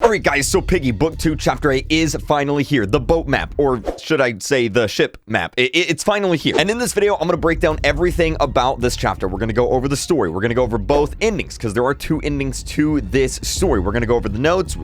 Alright guys, so Piggy Book 2 Chapter 8 is finally here. The boat map, or should I say the ship map. It's finally here. And in this video, I'm going to break down everything about this chapter. We're going to go over the story. We're going to go over both endings, because there are two endings to this story. We're going to go over the notes.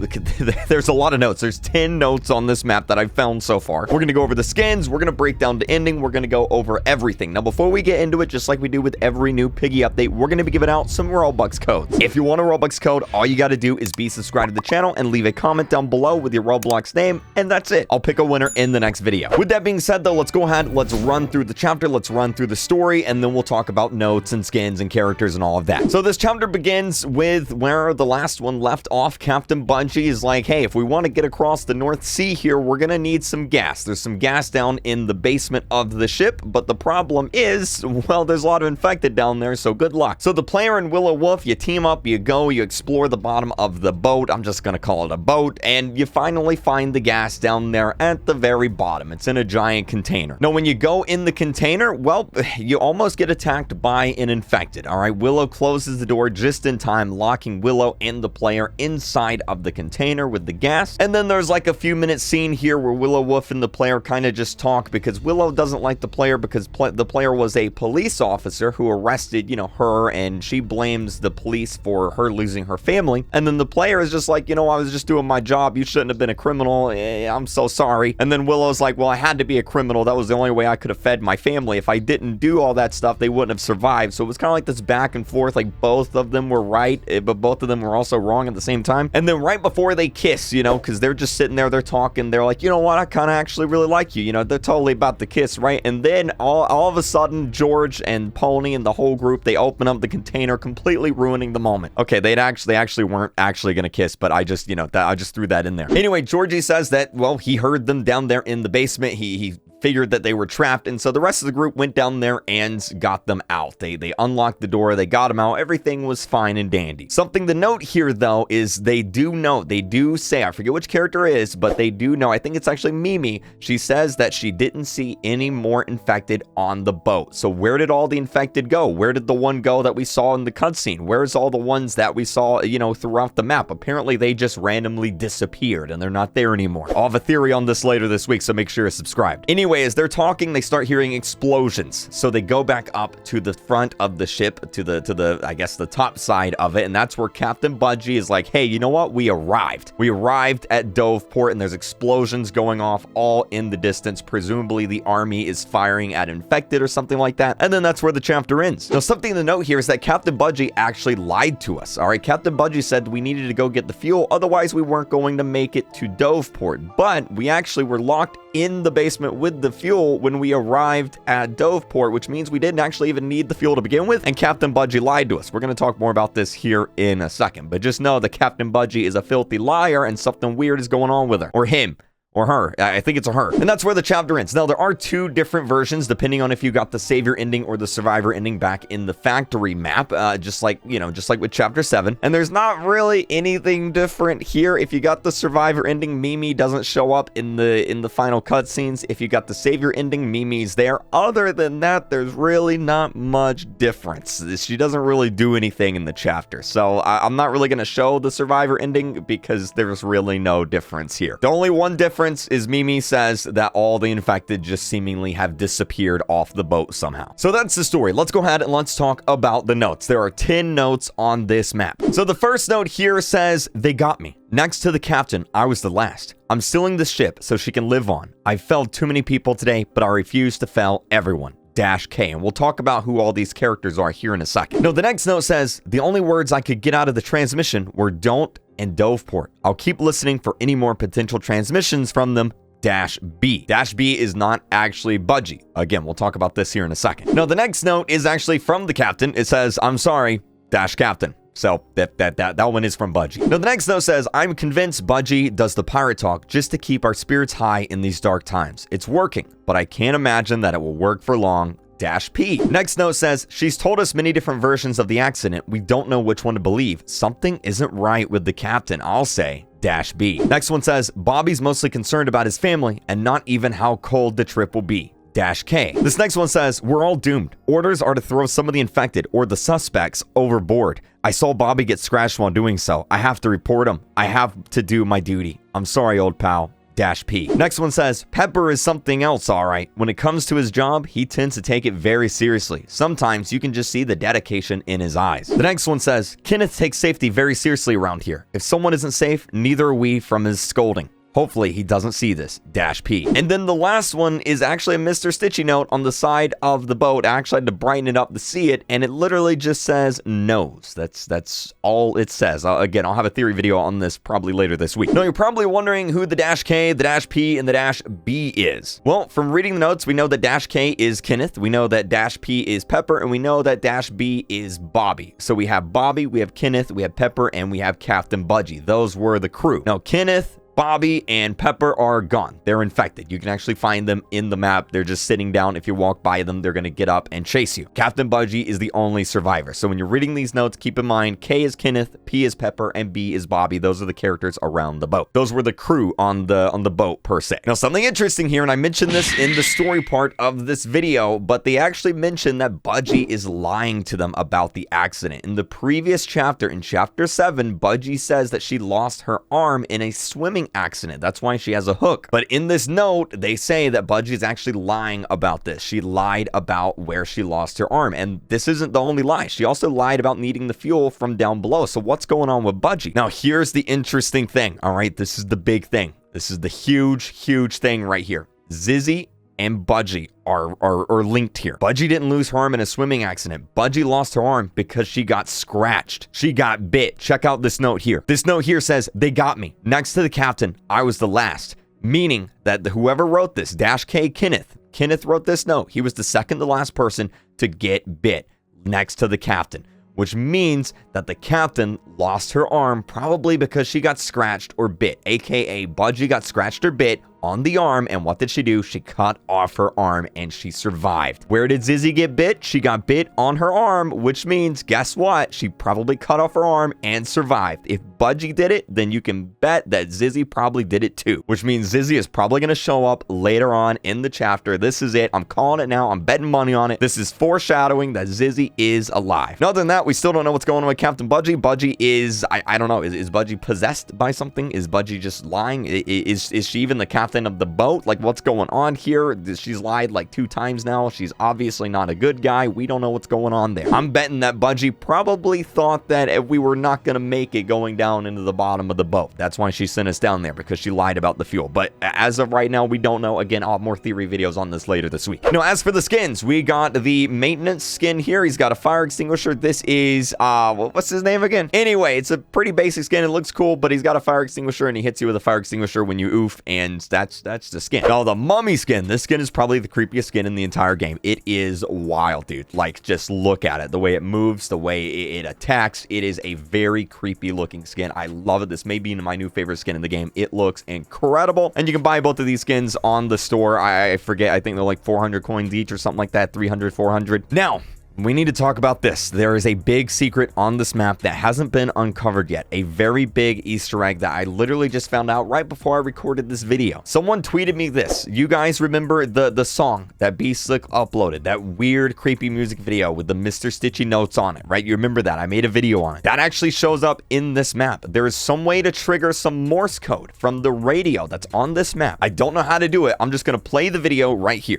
There's a lot of notes. There's 10 notes on this map that I've found so far. We're going to go over the skins. We're going to break down the ending. We're going to go over everything. Now, before we get into it, just like we do with every new Piggy update, we're going to be giving out some Roblox codes. If you want a Roblox code, all you got to do is be subscribed to the channel and leave a comment down below with your Roblox name, and that's it. I'll pick a winner in the next video. With that being said, though, let's go ahead, let's run through the chapter, let's run through the story, and then we'll talk about notes and skins and characters and all of that. So this chapter begins with where the last one left off. Captain Bungie is like, hey, if we want to get across the North Sea here, we're gonna need some gas. There's some gas down in the basement of the ship, but the problem is, well, there's a lot of infected down there, so good luck. So the player and Willow Wolf, you team up, you go, you explore the bottom of the boat. I'm just gonna call it a boat, and you finally find the gas down there at the very bottom. It's in a giant container. Now, when you go in the container, well, you almost get attacked by an infected. All right, Willow closes the door just in time, locking Willow and the player inside of the container with the gas. And then there's like a few minute scene here where Willow Wolf and the player kind of just talk, because Willow doesn't like the player because the player was a police officer who arrested, you know, her, and she blames the police for her losing her family. And then the player is just like, you know, I was just doing my job. You shouldn't have been a criminal. I'm so sorry. And then Willow's like, well, I had to be a criminal. That was the only way I could have fed my family. If I didn't do all that stuff, they wouldn't have survived. So it was kind of like this back and forth. Like both of them were right, but both of them were also wrong at the same time. And then right before they kiss, you know, because they're just sitting there, they're talking. They're like, you know what? I kind of actually really like you. You know, they're totally about the kiss, right? And then all of a sudden, George and Pony and the whole group, they open up the container, completely ruining the moment. Okay, they actually weren't actually going to kiss, but I just, you know, I just threw that in there. Anyway, Georgie says that, well, he heard them down there in the basement. He figured that they were trapped, and so the rest of the group went down there and got them out. They unlocked the door, they got them out, everything was fine and dandy. Something to note here, though, is they do say, I forget which character it is, but they do know, I think it's actually Mimi, she says that she didn't see any more infected on the boat. So where did all the infected go? Where did the one go that we saw in the cutscene? Where's all the ones that we saw, you know, throughout the map? Apparently they just randomly disappeared and they're not there anymore. I'll have a theory on this later this week, so make sure you're subscribed. Anyway, as they're talking, they start hearing explosions. So they go back up to the front of the ship, to the I guess the top side of it, and that's where Captain Bungie is like, hey, you know what? We arrived at Doveport, and there's explosions going off all in the distance. Presumably the army is firing at infected or something like that, and then that's where the chapter ends. Now, something to note here is that Captain Bungie actually lied to us. All right, Captain Bungie said we needed to go get the fuel, otherwise we weren't going to make it to Doveport, but we actually were locked in the basement with the fuel when we arrived at Doveport, which means we didn't actually even need the fuel to begin with, and Captain Bungie lied to us. We're going to talk more about this here in a second, but just know that Captain Bungie is a filthy liar and something weird is going on with her, or him. Or her. I think it's a her. And that's where the chapter ends. Now, there are two different versions, depending on if you got the savior ending or the survivor ending back in the factory map, just like with chapter 7. And there's not really anything different here. If you got the survivor ending, Mimi doesn't show up in the final cutscenes. If you got the savior ending, Mimi's there. Other than that, there's really not much difference. She doesn't really do anything in the chapter. So I'm not really going to show the survivor ending because there's really no difference here. The only one difference is Mimi says that all the infected just seemingly have disappeared off the boat somehow. So that's the story. Let's go ahead and let's talk about the notes. There are 10 notes on this map. So the first note here says, they got me. Next to the captain, I was the last. I'm stealing the ship so she can live on. I've felled too many people today, but I refuse to fell everyone. -K, and we'll talk about who all these characters are here in a second. No, the next note says, the only words I could get out of the transmission were don't and Doveport. I'll keep listening for any more potential transmissions from them. -B. -B is not actually Budgie. Again, we'll talk about this here in a second. No, the next note is actually from the captain. It says, I'm sorry, -Captain. So that one is from Budgie. Now, the next note says, I'm convinced Budgie does the pirate talk just to keep our spirits high in these dark times. It's working, but I can't imagine that it will work for long. -P. Next note says, she's told us many different versions of the accident. We don't know which one to believe. Something isn't right with the captain. I'll say -B. Next one says, Bobby's mostly concerned about his family and not even how cold the trip will be. -K. This next one says, we're all doomed. Orders are to throw some of the infected or the suspects overboard. I saw Bobby get scratched while doing so. I have to report him. I have to do my duty. I'm sorry, old pal. -P. Next one says, Pepper is something else, alright. When it comes to his job, he tends to take it very seriously. Sometimes you can just see the dedication in his eyes. The next one says, Kenneth takes safety very seriously around here. If someone isn't safe, neither are we from his scolding. Hopefully he doesn't see this, -P. And then the last one is actually a Mr. Stitchy note on the side of the boat. I actually had to brighten it up to see it, and it literally just says nose. That's all it says. Again, I'll have a theory video on this probably later this week. Now, you're probably wondering who the -K, the -P, and the -B is. Well, from reading the notes, we know that -K is Kenneth, we know that -P is Pepper, and we know that -B is Bobby. So we have Bobby, we have Kenneth, we have Pepper, and we have Captain Budgie. Those were the crew. Now, Kenneth, Bobby, and Pepper are gone. They're infected. You can actually find them in the map. They're just sitting down. If you walk by them, they're going to get up and chase you. Captain Budgie is the only survivor. So when you're reading these notes, keep in mind K is Kenneth, P is Pepper, and B is Bobby. Those are the characters around the boat. Those were the crew on the boat per se. Now, something interesting here, and I mentioned this in the story part of this video, but they actually mentioned that Budgie is lying to them about the accident. In the previous chapter, in chapter 7, Budgie says that she lost her arm in a swimming accident. That's why she has a hook. But in this note, they say that Budgie is actually lying about this. She lied about where she lost her arm. And this isn't the only lie. She also lied about needing the fuel from down below. So what's going on with Budgie? Now, here's the interesting thing. All right, this is the big thing. This is the huge thing right here. Zizzy and Budgie are linked here. Budgie didn't lose her arm in a swimming accident. Budgie lost her arm because she got scratched. She got bit. Check out this note here. This note here says, they got me. Next to the captain, I was the last. Meaning that whoever wrote this, -K Kenneth wrote this note. He was the second to last person to get bit next to the captain, which means that the captain lost her arm probably because she got scratched or bit, aka Budgie got scratched or bit on the arm, and what did she do? She cut off her arm and she survived. Where did Zizzy get bit? She got bit on her arm, which means, guess what? She probably cut off her arm and survived. If Budgie did it, then you can bet that Zizzy probably did it too, which means Zizzy is probably going to show up later on in the chapter. This is it. I'm calling it now. I'm betting money on it. This is foreshadowing that Zizzy is alive. Now, other than that, we still don't know what's going on with Captain Budgie. Budgie is, I don't know, is Budgie possessed by something? Is Budgie just lying? Is she even the captain of the boat? Like, what's going on here? She's lied like 2 times now. She's obviously not a good guy. We don't know what's going on there. I'm betting that Budgie probably thought that if we were not going to make it going down into the bottom of the boat. That's why she sent us down there, because she lied about the fuel. But as of right now, we don't know. Again, I'll have more theory videos on this later this week. Now, as for the skins, we got the maintenance skin here. He's got a fire extinguisher. This is, what's his name again? Anyway, it's a pretty basic skin. It looks cool, but he's got a fire extinguisher, and he hits you with a fire extinguisher when you oof, and that's the skin. Now, the mummy skin. This skin is probably the creepiest skin in the entire game. It is wild, dude. Like, just look at it. The way it moves, the way it attacks. It is a very creepy looking skin. I love it. This may be my new favorite skin in the game. It looks incredible, and you can buy both of these skins on the store. I forget. I think they're like 400 coins each or something like that. 300, 400. Now, we need to talk about this. There is a big secret on this map that hasn't been uncovered yet. A very big Easter egg that I literally just found out right before I recorded this video. Someone tweeted me this. You guys remember the song that B-Slick uploaded? That weird, creepy music video with the Mr. Stitchy notes on it, right? You remember that? I made a video on it. That actually shows up in this map. There is some way to trigger some Morse code from the radio that's on this map. I don't know how to do it. I'm just going to play the video right here.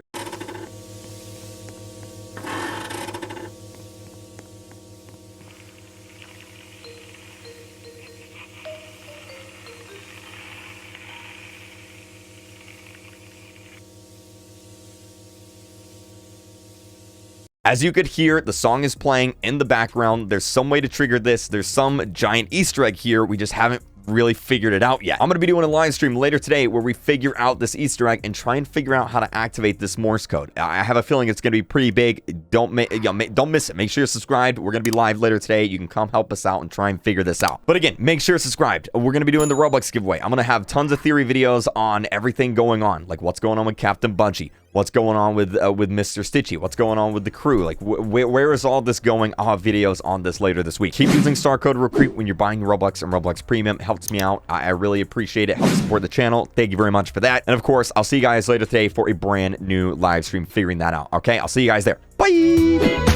As you could hear, the song is playing in the background. There's some way to trigger this. There's some giant Easter egg here. We just haven't really figured it out yet. I'm going to be doing a live stream later today where we figure out this Easter egg and try and figure out how to activate this Morse code. I have a feeling it's going to be pretty big. Don't miss it. Make sure you're subscribed. We're going to be live later today. You can come help us out and try and figure this out. But again, make sure you're subscribed. We're going to be doing the Roblox giveaway. I'm going to have tons of theory videos on everything going on, like what's going on with Captain Budgie, what's going on with Mr. Stitchy, what's going on with the crew, like where is all this going? I'll have videos on this later this week. Keep using star code recruit when you're buying Roblox and Roblox Premium. It helps me out. I really appreciate it. Helps support the channel. Thank you very much for that. And of course, I'll see you guys later today for a brand new live stream figuring that out. Okay, I'll see you guys there. Bye.